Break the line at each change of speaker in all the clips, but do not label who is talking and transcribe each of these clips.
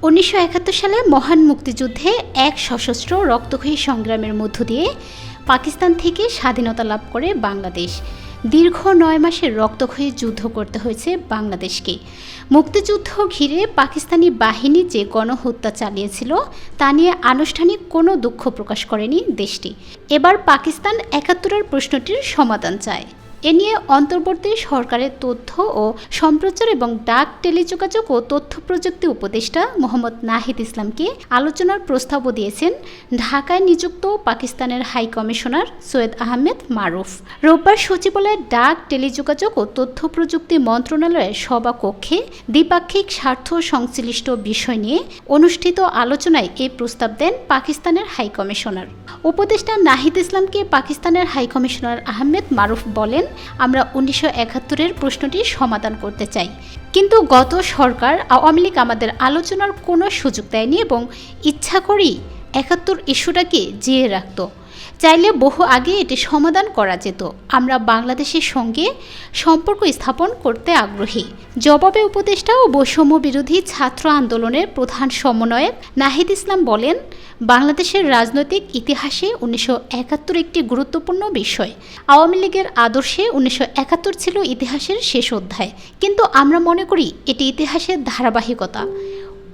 1971 সালে মহান মুক্তিযুদ্ধে এক সশস্ত্র রক্তক্ষয়ী সংগ্রামের মধ্য দিয়ে পাকিস্তান থেকে স্বাধীনতা লাভ করে বাংলাদেশ। দীর্ঘ 9 মাসের রক্তক্ষয়ী যুদ্ধ করতে হয়েছে বাংলাদেশকে। মুক্তিযুদ্ধ ঘিরে পাকিস্তানি বাহিনী যে গণহত্যা চালিয়েছিল তা নিয়ে আনুষ্ঠানিক কোনো দুঃখ প্রকাশ করেনি দেশটি। এবার পাকিস্তান 71-এর প্রশ্নটির সমাধান চায়। এ নিয়ে অন্তর্বর্তী সরকারের তথ্য ও সম্প্রচার এবং ডাক, টেলিযোগাযোগ ও তথ্য প্রযুক্তি উপদেষ্টা মোহাম্মদ নাহিদ ইসলামকে আলোচনার প্রস্তাবও দিয়েছেন ঢাকায় নিযুক্ত পাকিস্তানের হাই কমিশনার সৈয়দ আহমেদ মারুফ। রোববার সচিবালয়ের ডাক, টেলিযোগাযোগ ও তথ্য প্রযুক্তি মন্ত্রণালয়ের সভাকক্ষে দ্বিপাক্ষিক স্বার্থ সংশ্লিষ্ট বিষয় নিয়ে অনুষ্ঠিত আলোচনায় এই প্রস্তাব দেন পাকিস্তানের হাই কমিশনার। উপদেষ্টা নাহিদ ইসলামকে পাকিস্তানের হাই কমিশনার আহমেদ মারুফ বলেন, আমরা 1971-এর প্রশ্নটি সমাধান করতে চাই, কিন্তু গত সরকার আওয়ামী লীগ আমাদের আলোচনার কোনো সুযোগ দেয়নি এবং ইচ্ছা করেই 71 ইস্যুটাকে জিয়ে রাখত। চাইলে বহু আগে এটি সমাধান করা যেত। আমরা বাংলাদেশের সঙ্গে সম্পর্ক স্থাপন করতে আগ্রহী। জবাবে উপদেষ্টা ও বৈষম্য বিরোধী ছাত্র আন্দোলনের প্রধান সমন্বয়ক নাহিদ ইসলাম বলেন, বাংলাদেশের রাজনৈতিক ইতিহাসে 1971 একটি গুরুত্বপূর্ণ বিষয়। আওয়ামী লীগের আদর্শে 1971 ছিল ইতিহাসের শেষ অধ্যায়, কিন্তু আমরা মনে করি এটি ইতিহাসের ধারাবাহিকতা।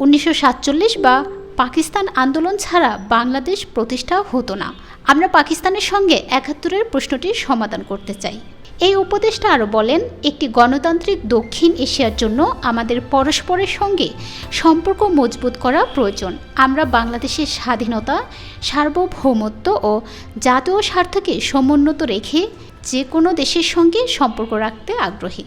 1947 বা পাকিস্তান আন্দোলন ছাড়া বাংলাদেশ প্রতিষ্ঠা হতো না। আমরা পাকিস্তানের সঙ্গে 71-এর প্রশ্নটির সমাধান করতে চাই। এই উপদেষ্টা আরও বলেন, একটি গণতান্ত্রিক দক্ষিণ এশিয়ার জন্য আমাদের পরস্পরের সঙ্গে সম্পর্ক মজবুত করা প্রয়োজন। আমরা বাংলাদেশের স্বাধীনতা, সার্বভৌমত্ব ও জাতীয় স্বার্থকে সমুন্নত রেখে যে কোনো দেশের সঙ্গে সম্পর্ক রাখতে আগ্রহী।